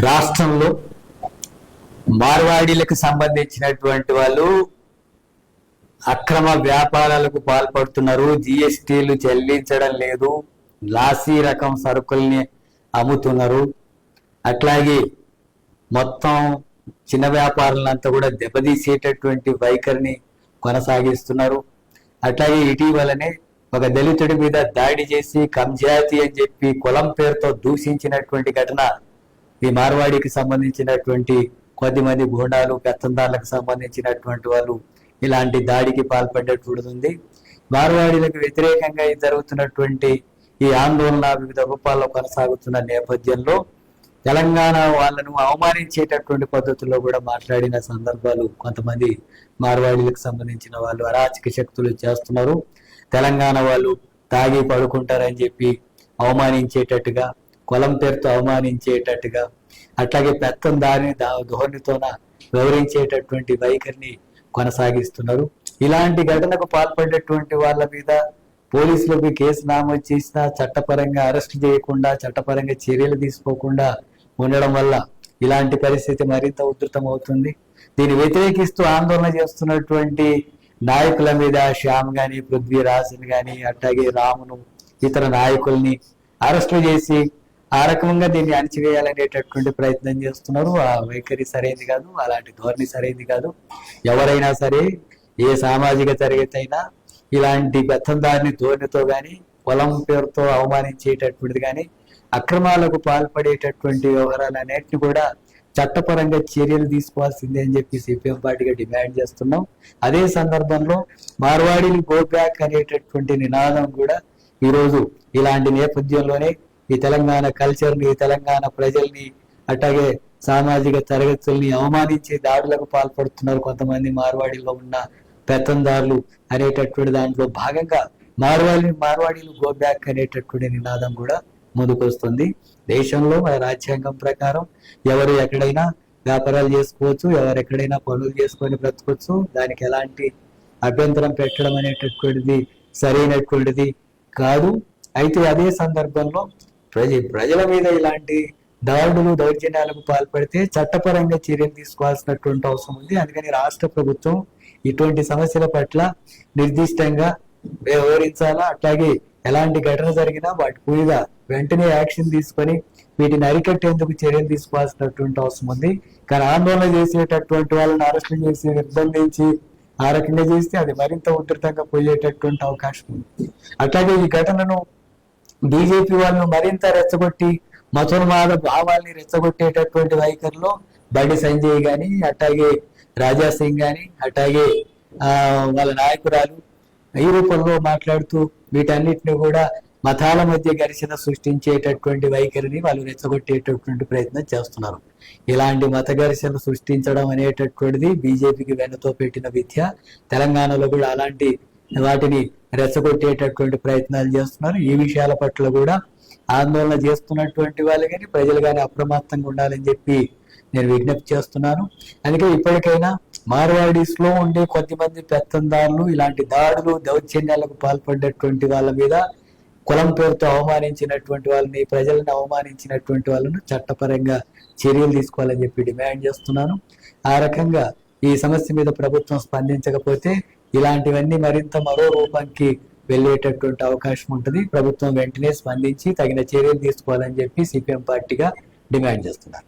రాష్ట్రంలో మార్వాడీలకు సంబంధించినటువంటి వాళ్ళు అక్రమ వ్యాపారాలకు పాల్పడుతున్నారు. జిఎస్టీలు చెల్లించడం లేదు, లాసీ రకం సరుకుల్ని అమ్ముతున్నారు. అట్లాగే మొత్తం చిన్న వ్యాపారులంతా కూడా దెబ్బతీసేటటువంటి వైఖరిని కొనసాగిస్తున్నారు. అట్లాగే ఇటీవలనే ఒక దళితుడి మీద దాడి చేసి కంజాతి అని చెప్పి కులం పేరుతో దూషించినటువంటి ఘటన ఈ మార్వాడికి సంబంధించినటువంటి కొద్దిమంది గూండాలు పెత్తందారులకు సంబంధించినటువంటి వాళ్ళు ఇలాంటి దాడికి పాల్పడేటువంటిది. మార్వాడీలకు వ్యతిరేకంగా జరుగుతున్నటువంటి ఈ ఆందోళన వివిధ రూపాల్లో కొనసాగుతున్న నేపథ్యంలో తెలంగాణ వాళ్ళను అవమానించేటటువంటి పద్ధతుల్లో కూడా మాట్లాడిన సందర్భాలు కొంతమంది మార్వాడీలకు సంబంధించిన వాళ్ళు అరాచక శక్తులు చేస్తున్నారు. తెలంగాణ వాళ్ళు తాగి పడుకుంటారని చెప్పి అవమానించేటట్టుగా, కులం పేరుతో అవమానించేటట్టుగా, అట్లాగే పెత్తందారిని ధోరణితోన వివరించేటటువంటి వైఖరిని కొనసాగిస్తున్నారు. ఇలాంటి ఘటనకు పాల్పడేటువంటి వాళ్ళ మీద పోలీసులకు కేసు నమోదు చేసినా చట్టపరంగా అరెస్ట్ చేయకుండా, చట్టపరంగా చర్యలు తీసుకోకుండా ఉండడం వల్ల ఇలాంటి పరిస్థితి మరింత ఉధృతం అవుతుంది. దీన్ని వ్యతిరేకిస్తూ ఆందోళన చేస్తున్నటువంటి నాయకుల మీద శ్యామ్ గాని, పృథ్వీరాజన్ గాని, అట్లాగే రామును, ఇతర నాయకుల్ని అరెస్టు చేసి ఆ రకంగా దీన్ని అణచివేయాలనేటటువంటి ప్రయత్నం చేస్తున్నారు. ఆ వైఖరి సరైనది కాదు, అలాంటి ధోరణి సరైనది కాదు. ఎవరైనా సరే, ఏ సామాజిక తరగతి అయినా ఇలాంటి బెత్తందారిని ధోరణితో కానీ, కులం పేరుతో అవమానించేటటువంటిది కానీ, అక్రమాలకు పాల్పడేటటువంటి వ్యవహారాలన్నింటినీ కూడా చట్టపరంగా చర్యలు తీసుకోవాల్సిందే అని చెప్పి సిపిఎం పార్టీగా డిమాండ్ చేస్తున్నాం. అదే సందర్భంలో మార్వాడీలు గో బ్యాక్ అనేటటువంటి నినాదం కూడా ఈరోజు ఇలాంటి నేపథ్యంలోనే ఈ తెలంగాణ కల్చర్ని, ఈ తెలంగాణ ప్రజల్ని, అట్లాగే సామాజిక తరగతుల్ని అవమానించే దాడులకు పాల్పడుతున్నారు కొంతమంది మార్వాడీలో ఉన్న పెత్తందారులు అనేటటువంటి దాంట్లో భాగంగా మార్వాడీలు గో బ్యాక్ అనేటటువంటి నినాదం కూడా ముందుకు వస్తుంది. దేశంలో మన రాజ్యాంగం ప్రకారం ఎవరు ఎక్కడైనా వ్యాపారాలు చేసుకోవచ్చు, ఎవరు ఎక్కడైనా పనులు చేసుకొని బ్రతకొచ్చు. దానికి ఎలాంటి అభ్యంతరం పెట్టడం అనేటటువంటిది సరైనటువంటిది కాదు. అయితే అదే సందర్భంలో ప్రజల మీద ఇలాంటి దాడులు, దౌర్జన్యాలకు పాల్పడితే చట్టపరంగా చర్యలు తీసుకోవాల్సినటువంటి అవసరం ఉంది. అందుకని రాష్ట్ర ప్రభుత్వం ఇటువంటి సమస్యల పట్ల నిర్దిష్టంగా వ్యవహరించాలా. అట్లాగే ఎలాంటి ఘటన జరిగినా వాటి మీద వెంటనే యాక్షన్ తీసుకొని వీటిని అరికట్టేందుకు చర్యలు తీసుకోవాల్సినటువంటి అవసరం ఉంది. కానీ ఆందోళన చేసేటటువంటి వాళ్ళని అరెస్ట్ చేసి నిర్బంధించి ఆ రకంగా చేస్తే అది మరింత ఉధృతంగా పోయేటటువంటి అవకాశం ఉంది. అట్లాగే ఈ ఘటనను బీజేపీ వాళ్ళను మరింత రెచ్చగొట్టి మతోన్మాద భావాల్ని రెచ్చగొట్టేటటువంటి వైఖరిలో బండి సంజయ్ గాని, అట్లాగే రాజా సింగ్ గాని, అట్లాగే వాళ్ళ నాయకురాలు ఈ రూపంలో మాట్లాడుతూ వీటన్నిటిని కూడా మతాల మధ్య ఘర్షణ సృష్టించేటటువంటి వైఖరిని వాళ్ళు రెచ్చగొట్టేటటువంటి ప్రయత్నం చేస్తున్నారు. ఇలాంటి మత ఘర్షణ సృష్టించడం అనేటటువంటిది బీజేపీకి వెన్నతో పెట్టిన విద్య. తెలంగాణలో కూడా అలాంటి వాటిని రెచ్చగొట్టేటటువంటి ప్రయత్నాలు చేస్తున్నారు. ఈ విషయాల పట్ల కూడా ఆందోళన చేస్తున్నటువంటి వాళ్ళు కానీ, ప్రజలు కానీ అప్రమత్తంగా ఉండాలని చెప్పి నేను విజ్ఞప్తి చేస్తున్నాను. అందుకే ఇప్పటికైనా మార్వాడీస్ లో ఉండే కొద్దిమంది పెత్తందారులు ఇలాంటి దాడులు, దౌర్జన్యాలకు పాల్పడేటువంటి వాళ్ళ మీద, కులం పేరుతో అవమానించినటువంటి వాళ్ళని, ప్రజలను అవమానించినటువంటి వాళ్ళను చట్టపరంగా చర్యలు తీసుకోవాలని చెప్పి డిమాండ్ చేస్తున్నాను. ఆ రకంగా ఈ సమస్య మీద ప్రభుత్వం స్పందించకపోతే ఇలాంటివన్నీ మరింత మరో రూపానికి వెళ్ళేటటువంటి అవకాశం ఉంటుంది. ప్రభుత్వం వెంటనే స్పందించి తగిన చర్యలు తీసుకోవాలని చెప్పి సిపిఎం పార్టీగా డిమాండ్ చేస్తున్నారు.